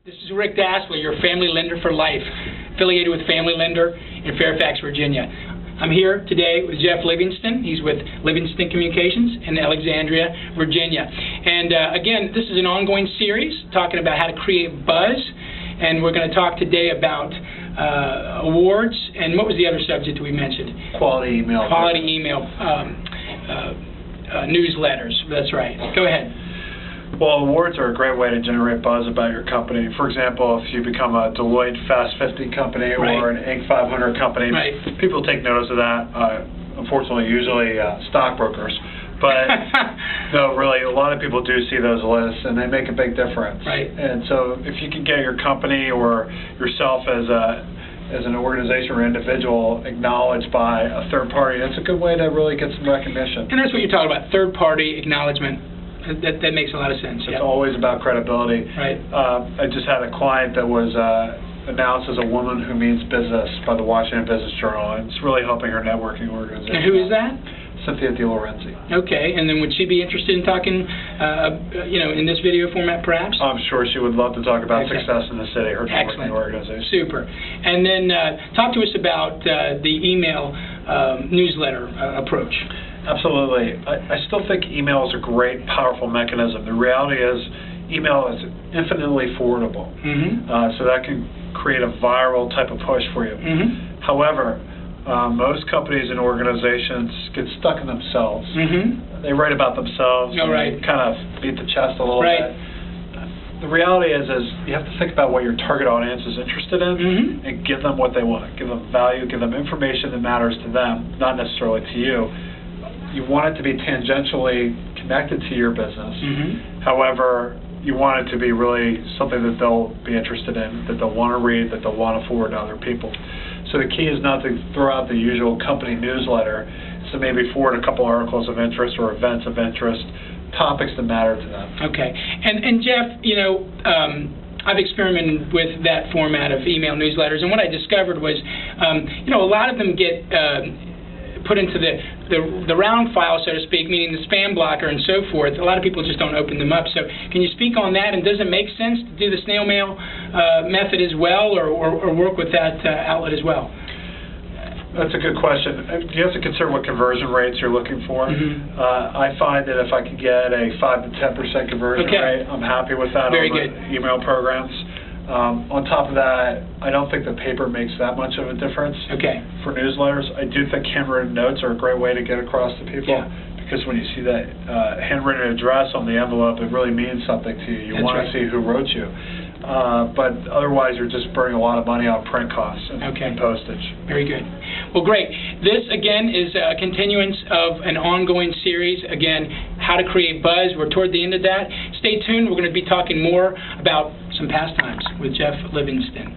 This is Rick Dassler, your family lender for life, affiliated with Family Lender in Fairfax, Virginia. I'm here today with Geoff Livingston. He's with Livingston Communications in Alexandria, Virginia. And again, this is an ongoing series talking about how to create buzz. And we're going to talk today about awards. And what was the other subject we mentioned? Quality email. Quality email newsletters. That's right. Go ahead. Well, awards are a great way to generate buzz about your company. For example, if you become a Deloitte Fast 50 company or an Inc. 500 company, people take notice of that. Unfortunately, usually stockbrokers. But no, really, a lot of people do see those lists, and they make a big difference. And so if you can get your company or yourself as an organization or individual acknowledged by a third party, that's a good way to really get some recognition. And that's what you're talking about, third-party acknowledgement. That makes a lot of sense. It's always about credibility. I just had a client that was announced as a woman who means business by the Washington Business Journal, and it's really helping her networking organization. And who is that? Cynthia DeLorenzi. Okay, and then would she be interested in talking, in this video format, perhaps? I'm sure she would love to talk about success in the city, her networking organization. Super. And then talk to us about the email newsletter approach. Absolutely. I still think email is a great, powerful mechanism. The reality is email is infinitely forwardable, so that can create a viral type of push for you. However, most companies and organizations get stuck in themselves. They write about themselves, and kind of beat the chest a little bit. The reality is you have to think about what your target audience is interested in and give them what they want. Give them value, give them information that matters to them, not necessarily to you. You want it to be tangentially connected to your business. However, you want it to be really something that they'll be interested in, that they'll want to read, that they'll want to forward to other people. So the key is not to throw out the usual company newsletter, so maybe forward a couple articles of interest or events of interest, topics that matter to them. Okay. And Geoff, I've experimented with that format of email newsletters, and what I discovered was, a lot of them get put into the round file, so to speak, meaning the spam blocker and so forth. A lot of people just don't open them up. So can you speak on that, and does it make sense to do the snail mail method as well, or work with that outlet as well? That's a good question. You have to consider what conversion rates you're looking for. I find that if I could get a 5 to 10% conversion rate, I'm happy with that on my email programs. On top of that, I don't think the paper makes that much of a difference for newsletters. I do think handwritten notes are a great way to get across to people, because when you see that handwritten address on the envelope, it really means something to you. You want to see who wrote you. But otherwise, you're just burning a lot of money on print costs and postage. Very good. Well, great. This, again, is a continuance of an ongoing series. Again, how to create buzz. We're toward the end of that. Stay tuned. We're going to be talking more about some pastimes with Geoff Livingston.